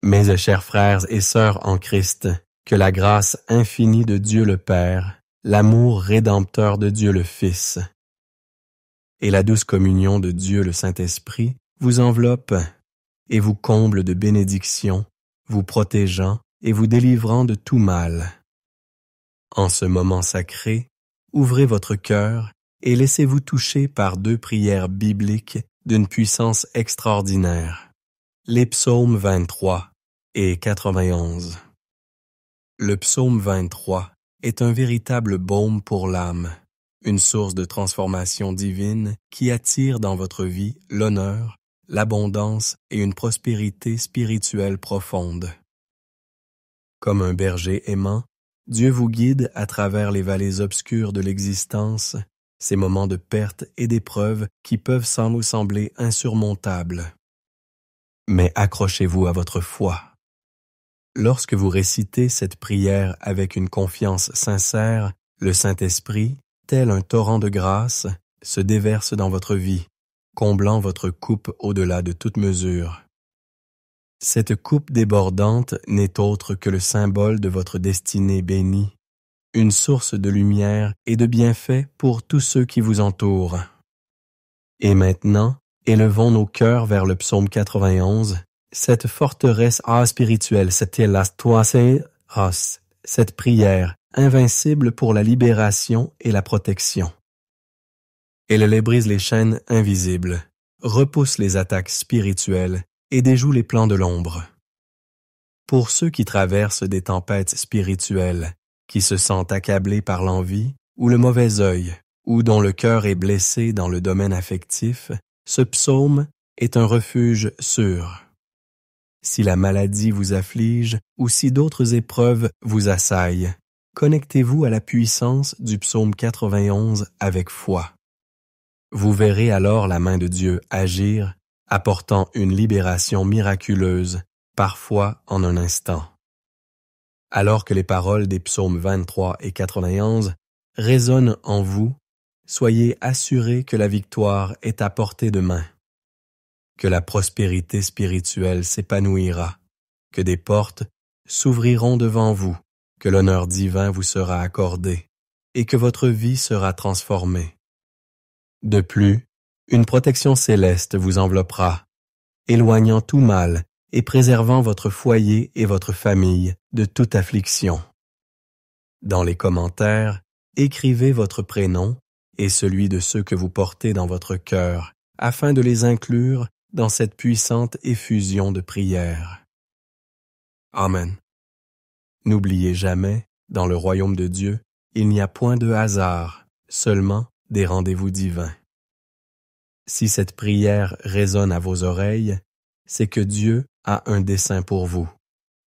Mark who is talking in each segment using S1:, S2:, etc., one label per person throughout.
S1: Mes chers frères et sœurs en Christ, que la grâce infinie de Dieu le Père, l'amour rédempteur de Dieu le Fils et la douce communion de Dieu le Saint-Esprit vous enveloppe et vous comble de bénédictions, vous protégeant et vous délivrant de tout mal. En ce moment sacré, ouvrez votre cœur et laissez-vous toucher par 2 prières bibliques d'une puissance extraordinaire, les psaumes 23 et 91. Le psaume 23 est un véritable baume pour l'âme, une source de transformation divine qui attire dans votre vie l'honneur, l'abondance et une prospérité spirituelle profonde. Comme un berger aimant, Dieu vous guide à travers les vallées obscures de l'existence, ces moments de perte et d'épreuve qui peuvent sans nous sembler insurmontables. Mais accrochez-vous à votre foi. Lorsque vous récitez cette prière avec une confiance sincère, le Saint-Esprit, tel un torrent de grâce, se déverse dans votre vie, comblant votre coupe au-delà de toute mesure. Cette coupe débordante n'est autre que le symbole de votre destinée bénie, une source de lumière et de bienfaits pour tous ceux qui vous entourent. Et maintenant, élevons nos cœurs vers le psaume 91, cette forteresse spirituelle, cette prière invincible pour la libération et la protection. Elle brise les chaînes invisibles, repousse les attaques spirituelles et déjoue les plans de l'ombre. Pour ceux qui traversent des tempêtes spirituelles, qui se sentent accablés par l'envie ou le mauvais œil, ou dont le cœur est blessé dans le domaine affectif, ce psaume est un refuge sûr. Si la maladie vous afflige ou si d'autres épreuves vous assaillent, connectez-vous à la puissance du psaume 91 avec foi. Vous verrez alors la main de Dieu agir, apportant une libération miraculeuse, parfois en un instant. Alors que les paroles des psaumes 23 et 91 résonnent en vous, soyez assurés que la victoire est à portée de main, que la prospérité spirituelle s'épanouira, que des portes s'ouvriront devant vous, que l'honneur divin vous sera accordé et que votre vie sera transformée. De plus, une protection céleste vous enveloppera, éloignant tout mal et préservant votre foyer et votre famille de toute affliction. Dans les commentaires, écrivez votre prénom et celui de ceux que vous portez dans votre cœur, afin de les inclure dans cette puissante effusion de prière. Amen. N'oubliez jamais, dans le royaume de Dieu, il n'y a point de hasard, seulement des rendez-vous divins. Si cette prière résonne à vos oreilles, c'est que Dieu a un dessein pour vous,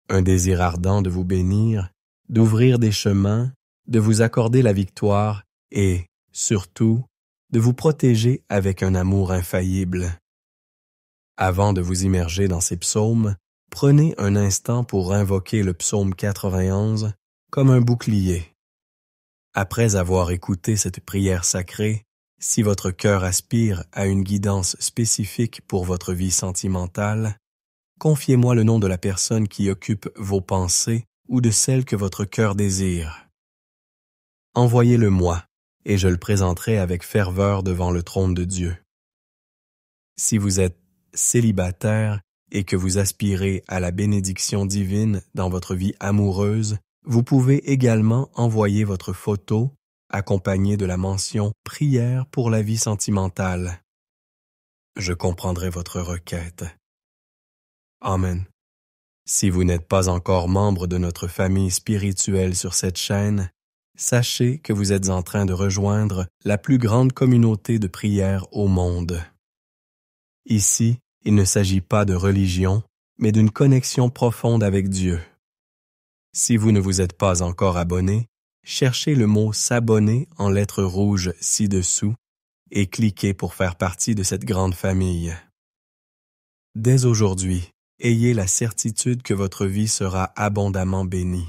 S1: un désir ardent de vous bénir, d'ouvrir des chemins, de vous accorder la victoire et, surtout, de vous protéger avec un amour infaillible. Avant de vous immerger dans ces psaumes, prenez un instant pour invoquer le psaume 91 comme un bouclier. Après avoir écouté cette prière sacrée, si votre cœur aspire à une guidance spécifique pour votre vie sentimentale, confiez-moi le nom de la personne qui occupe vos pensées ou de celle que votre cœur désire. Envoyez-le-moi, et je le présenterai avec ferveur devant le trône de Dieu. Si vous êtes célibataire et que vous aspirez à la bénédiction divine dans votre vie amoureuse, vous pouvez également envoyer votre photo accompagnée de la mention « Prière pour la vie sentimentale ». Je comprendrai votre requête. Amen. Si vous n'êtes pas encore membre de notre famille spirituelle sur cette chaîne, sachez que vous êtes en train de rejoindre la plus grande communauté de prière au monde. Ici, il ne s'agit pas de religion, mais d'une connexion profonde avec Dieu. Si vous ne vous êtes pas encore abonné, cherchez le mot « s'abonner » en lettres rouges ci-dessous et cliquez pour faire partie de cette grande famille. Dès aujourd'hui, ayez la certitude que votre vie sera abondamment bénie.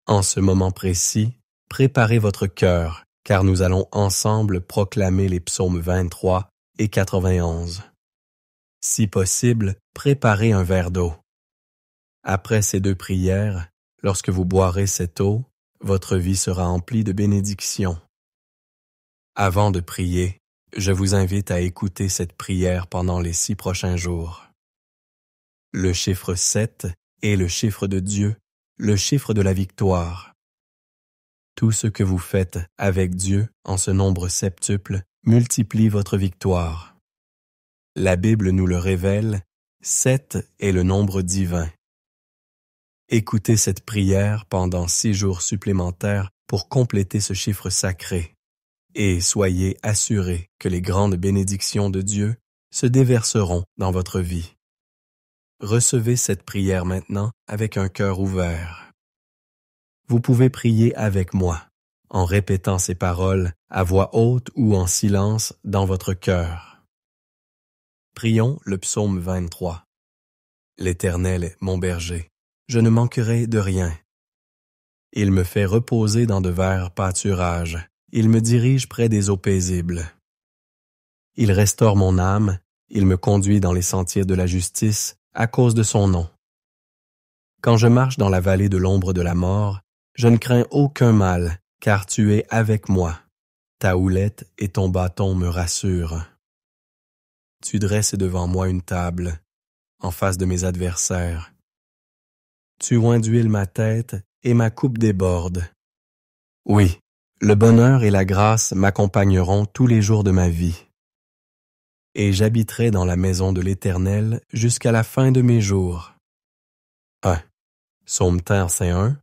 S1: En ce moment précis, préparez votre cœur, car nous allons ensemble proclamer les psaumes 23 et 91. Si possible, préparez un verre d'eau, Après ces 2 prières, lorsque vous boirez cette eau, votre vie sera emplie de bénédictions. Avant de prier, je vous invite à écouter cette prière pendant les 6 prochains jours. Le chiffre 7 est le chiffre de Dieu, le chiffre de la victoire. Tout ce que vous faites avec Dieu en ce nombre septuple multiplie votre victoire. La Bible nous le révèle, 7 est le nombre divin. Écoutez cette prière pendant 6 jours supplémentaires pour compléter ce chiffre sacré. Et soyez assurés que les grandes bénédictions de Dieu se déverseront dans votre vie. Recevez cette prière maintenant avec un cœur ouvert. Vous pouvez prier avec moi, en répétant ces paroles à voix haute ou en silence dans votre cœur. Prions le psaume 23. L'Éternel est mon berger, je ne manquerai de rien. Il me fait reposer dans de verts pâturages, il me dirige près des eaux paisibles. Il restaure mon âme, il me conduit dans les sentiers de la justice à cause de son nom. Quand je marche dans la vallée de l'ombre de la mort, je ne crains aucun mal, car tu es avec moi. Ta houlette et ton bâton me rassurent. Tu dresses devant moi une table, en face de mes adversaires. Tu oins d'huile ma tête et ma coupe déborde. Oui, le bonheur et la grâce m'accompagneront tous les jours de ma vie. Et j'habiterai dans la maison de l'Éternel jusqu'à la fin de mes jours. 1. Psaume 1.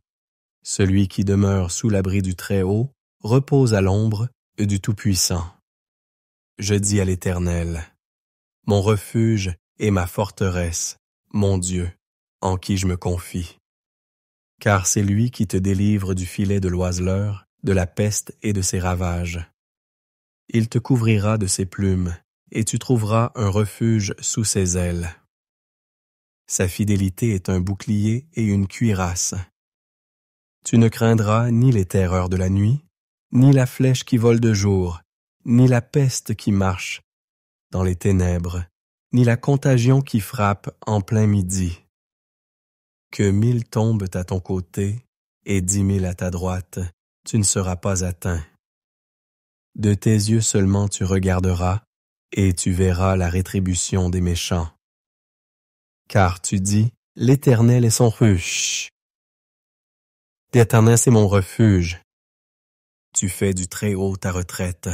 S1: Celui qui demeure sous l'abri du Très-Haut repose à l'ombre du Tout-Puissant. Je dis à l'Éternel, mon refuge et ma forteresse, mon Dieu, en qui je me confie. Car c'est lui qui te délivre du filet de l'oiseleur, de la peste et de ses ravages. Il te couvrira de ses plumes, et tu trouveras un refuge sous ses ailes. Sa fidélité est un bouclier et une cuirasse. Tu ne craindras ni les terreurs de la nuit, ni la flèche qui vole de jour, ni la peste qui marche dans les ténèbres, ni la contagion qui frappe en plein midi. Que 1000 tombent à ton côté et 10 000 à ta droite, tu ne seras pas atteint. De tes yeux seulement tu regarderas, et tu verras la rétribution des méchants. Car tu dis, l'Éternel est son refuge. L'Éternel c'est mon refuge. Tu fais du Très-Haut ta retraite.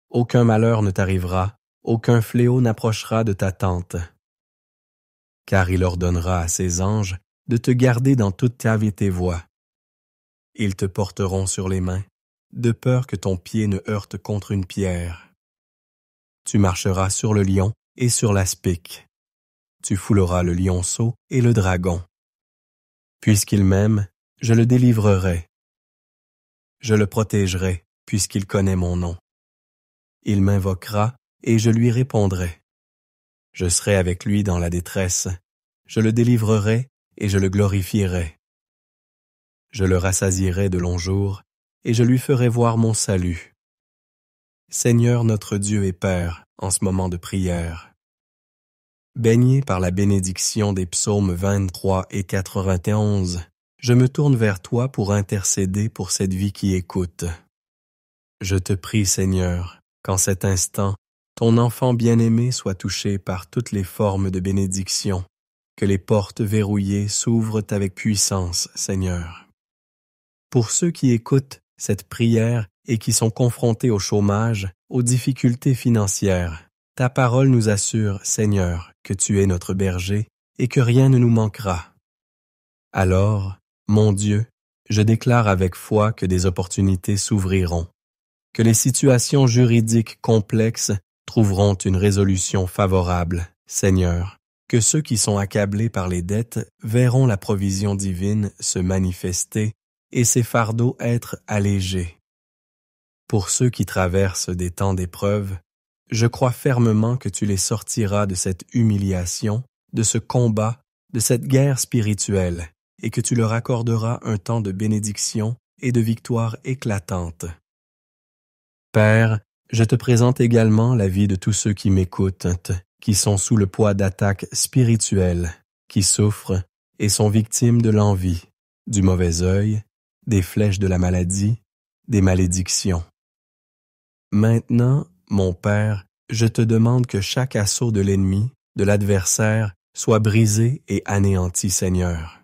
S1: Aucun malheur ne t'arrivera, aucun fléau n'approchera de ta tente. Car il ordonnera à ses anges de te garder dans toute ta vie et tes voies. Ils te porteront sur les mains, de peur que ton pied ne heurte contre une pierre. Tu marcheras sur le lion et sur l'aspic. Tu fouleras le lionceau et le dragon. Puisqu'il m'aime, je le délivrerai. Je le protégerai, puisqu'il connaît mon nom. Il m'invoquera, et je lui répondrai. Je serai avec lui dans la détresse. Je le délivrerai, et je le glorifierai. Je le rassasierai de longs jours, et je lui ferai voir mon salut. Seigneur notre Dieu et Père, en ce moment de prière, baigné par la bénédiction des psaumes 23 et 91, je me tourne vers toi pour intercéder pour cette vie qui écoute. Je te prie, Seigneur, qu'en cet instant, ton enfant bien-aimé soit touché par toutes les formes de bénédiction, que les portes verrouillées s'ouvrent avec puissance, Seigneur. Pour ceux qui écoutent cette prière et qui sont confrontés au chômage, aux difficultés financières, ta parole nous assure, Seigneur, que tu es notre berger et que rien ne nous manquera. Alors, mon Dieu, je déclare avec foi que des opportunités s'ouvriront, que les situations juridiques complexes trouveront une résolution favorable, Seigneur, que ceux qui sont accablés par les dettes verront la provision divine se manifester et ces fardeaux être allégés. Pour ceux qui traversent des temps d'épreuve, je crois fermement que tu les sortiras de cette humiliation, de ce combat, de cette guerre spirituelle, et que tu leur accorderas un temps de bénédiction et de victoire éclatante. Père, je te présente également la vie de tous ceux qui m'écoutent, qui sont sous le poids d'attaques spirituelles, qui souffrent, et sont victimes de l'envie, du mauvais œil, des flèches de la maladie, des malédictions. Maintenant, mon Père, je te demande que chaque assaut de l'ennemi, de l'adversaire, soit brisé et anéanti, Seigneur.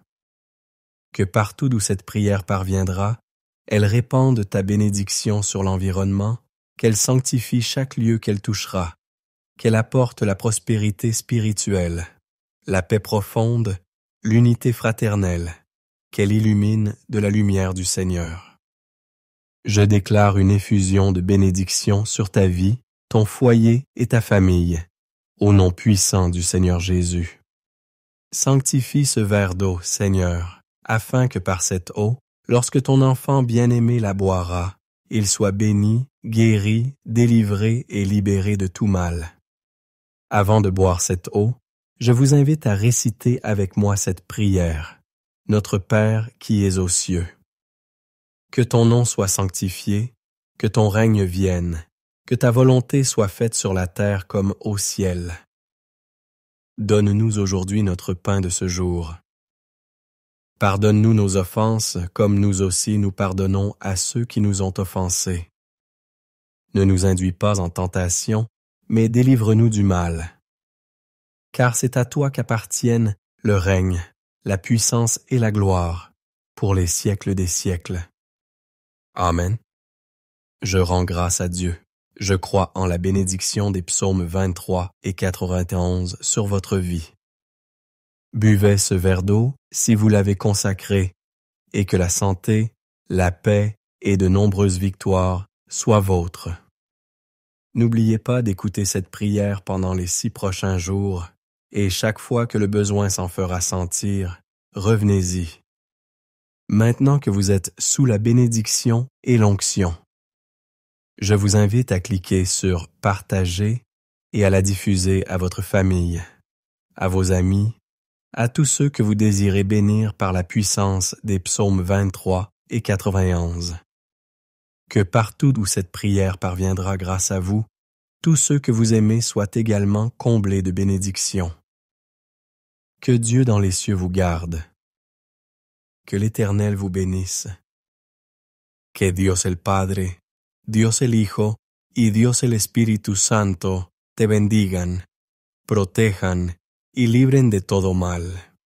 S1: Que partout d'où cette prière parviendra, elle répande ta bénédiction sur l'environnement, qu'elle sanctifie chaque lieu qu'elle touchera, qu'elle apporte la prospérité spirituelle, la paix profonde, l'unité fraternelle, qu'elle illumine de la lumière du Seigneur. Je déclare une effusion de bénédiction sur ta vie, ton foyer et ta famille, au nom puissant du Seigneur Jésus. Sanctifie ce verre d'eau, Seigneur, afin que par cette eau, lorsque ton enfant bien-aimé la boira, il soit béni, guéri, délivré et libéré de tout mal. Avant de boire cette eau, je vous invite à réciter avec moi cette prière. Notre Père qui es aux cieux. Que ton nom soit sanctifié, que ton règne vienne, que ta volonté soit faite sur la terre comme au ciel. Donne-nous aujourd'hui notre pain de ce jour. Pardonne-nous nos offenses, comme nous aussi nous pardonnons à ceux qui nous ont offensés. Ne nous induis pas en tentation, mais délivre-nous du mal. Car c'est à toi qu'appartiennent le règne, la puissance et la gloire, pour les siècles des siècles. Amen. Je rends grâce à Dieu. Je crois en la bénédiction des psaumes 23 et 91 sur votre vie. Buvez ce verre d'eau si vous l'avez consacré, et que la santé, la paix et de nombreuses victoires soient vôtres. N'oubliez pas d'écouter cette prière pendant les 6 prochains jours, et chaque fois que le besoin s'en fera sentir, revenez-y. Maintenant que vous êtes sous la bénédiction et l'onction, je vous invite à cliquer sur « Partager » et à la diffuser à votre famille, à vos amis, à tous ceux que vous désirez bénir par la puissance des psaumes 23 et 91. Que partout où cette prière parviendra grâce à vous, tous ceux que vous aimez soient également comblés de bénédictions. Que Dieu dans les cieux vous garde. Que l'Éternel vous bénisse. Que Dios el Padre, Dios el Hijo y Dios el Espíritu Santo te bendigan, protejan y libren de todo mal.